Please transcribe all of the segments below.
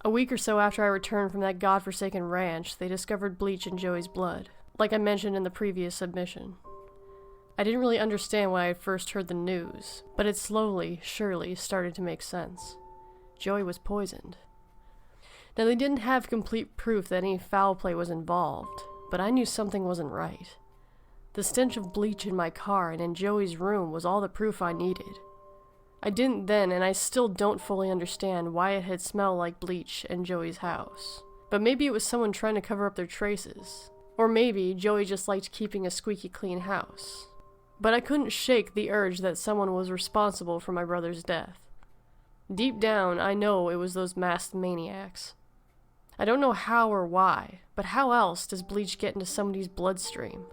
A week or so after I returned from that godforsaken ranch, they discovered bleach in Joey's blood, like I mentioned in the previous submission. I didn't really understand when I had first heard the news, but it slowly, surely started to make sense. Joey was poisoned. Now, they didn't have complete proof that any foul play was involved, but I knew something wasn't right. The stench of bleach in my car and in Joey's room was all the proof I needed. I didn't then, and I still don't fully understand why it had smelled like bleach in Joey's house. But maybe it was someone trying to cover up their traces. Or maybe Joey just liked keeping a squeaky clean house. But I couldn't shake the urge that someone was responsible for my brother's death. Deep down, I know it was those masked maniacs. I don't know how or why, but how else does bleach get into somebody's bloodstream?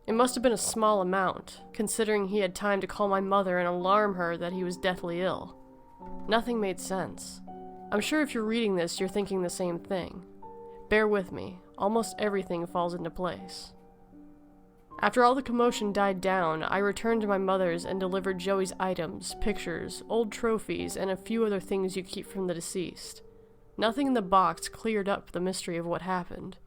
It must have been a small amount, considering he had time to call my mother and alarm her that he was deathly ill. Nothing made sense. I'm sure if you're reading this, you're thinking the same thing. Bear with me, almost everything falls into place. After all the commotion died down, I returned to my mother's and delivered Joey's items, pictures, old trophies, and a few other things you keep from the deceased. Nothing in the box cleared up the mystery of what happened.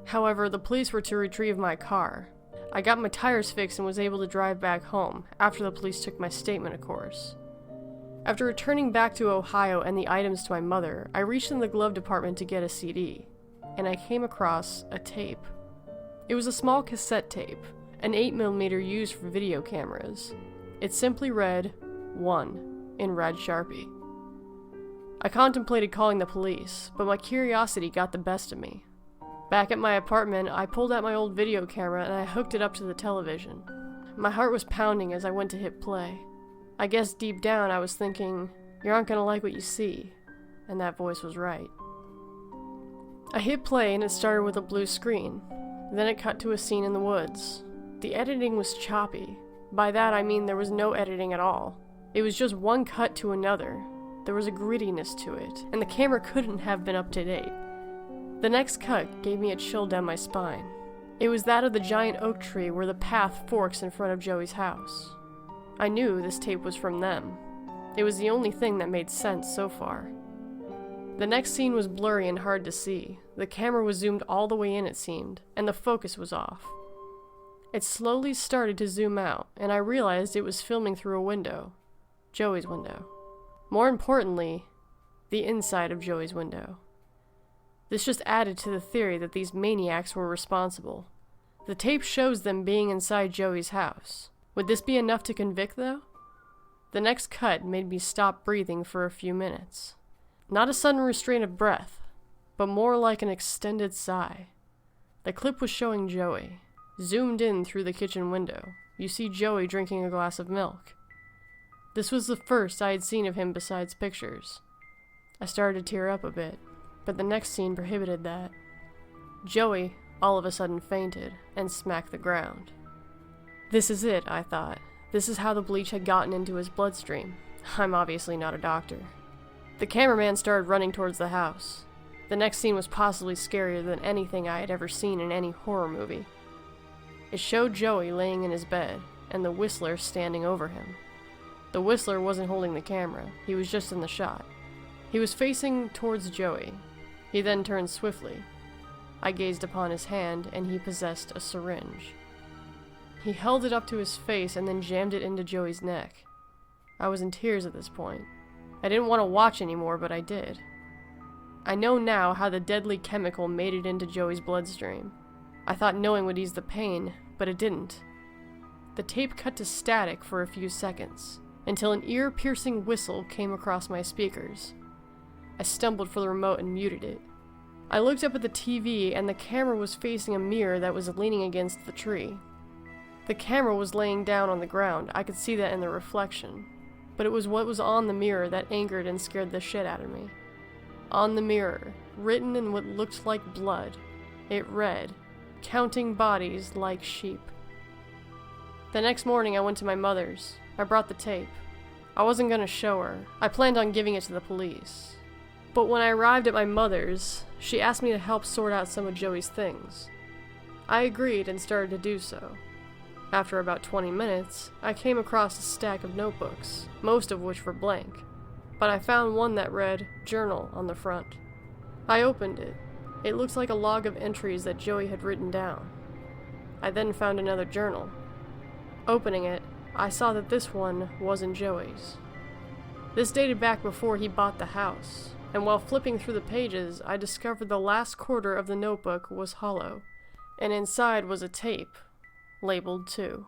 However, the police were to retrieve my car. I got my tires fixed and was able to drive back home, after the police took my statement, of course. After returning back to Ohio and the items to my mother, I reached in the glove department to get a CD, and I came across a tape. It was a small cassette tape, an 8mm used for video cameras. It simply read, 1, in red Sharpie. I contemplated calling the police, but my curiosity got the best of me. Back at my apartment, I pulled out my old video camera and I hooked it up to the television. My heart was pounding as I went to hit play. I guess deep down I was thinking, you aren't gonna like what you see, and that voice was right. I hit play and it started with a blue screen. Then it cut to a scene in the woods. The editing was choppy. By that I mean there was no editing at all. It was just one cut to another. There was a grittiness to it, and the camera couldn't have been up to date. The next cut gave me a chill down my spine. It was that of the giant oak tree where the path forks in front of Joey's house. I knew this tape was from them. It was the only thing that made sense so far. The next scene was blurry and hard to see. The camera was zoomed all the way in, it seemed, and the focus was off. It slowly started to zoom out, and I realized it was filming through a window. Joey's window. More importantly, the inside of Joey's window. This just added to the theory that these maniacs were responsible. The tape shows them being inside Joey's house. Would this be enough to convict, though? The next cut made me stop breathing for a few minutes. Not a sudden restraint of breath, but more like an extended sigh. The clip was showing Joey. Zoomed in through the kitchen window, you see Joey drinking a glass of milk. This was the first I had seen of him besides pictures. I started to tear up a bit, but the next scene prohibited that. Joey all of a sudden fainted and smacked the ground. This is it, I thought. This is how the bleach had gotten into his bloodstream. I'm obviously not a doctor. The cameraman started running towards the house. The next scene was possibly scarier than anything I had ever seen in any horror movie. It showed Joey laying in his bed, and the Whistler standing over him. The Whistler wasn't holding the camera, he was just in the shot. He was facing towards Joey. He then turned swiftly. I gazed upon his hand, and he possessed a syringe. He held it up to his face and then jammed it into Joey's neck. I was in tears at this point. I didn't want to watch anymore, but I did. I know now how the deadly chemical made it into Joey's bloodstream. I thought knowing would ease the pain, but it didn't. The tape cut to static for a few seconds, until an ear-piercing whistle came across my speakers. I stumbled for the remote and muted it. I looked up at the TV, and the camera was facing a mirror that was leaning against the tree. The camera was laying down on the ground, I could see that in the reflection, but it was what was on the mirror that angered and scared the shit out of me. On the mirror, written in what looked like blood, it read, "Counting bodies like sheep." The next morning I went to my mother's. I brought the tape. I wasn't going to show her. I planned on giving it to the police. But when I arrived at my mother's, she asked me to help sort out some of Joey's things. I agreed and started to do so. After about 20 minutes, I came across a stack of notebooks, most of which were blank. but I found one that read Journal on the front. I opened it. It looked like a log of entries that Joey had written down. I then found another journal. Opening it, I saw that this one wasn't Joey's. This dated back before he bought the house, and while flipping through the pages, I discovered the last quarter of the notebook was hollow, and inside was a tape, labeled 2.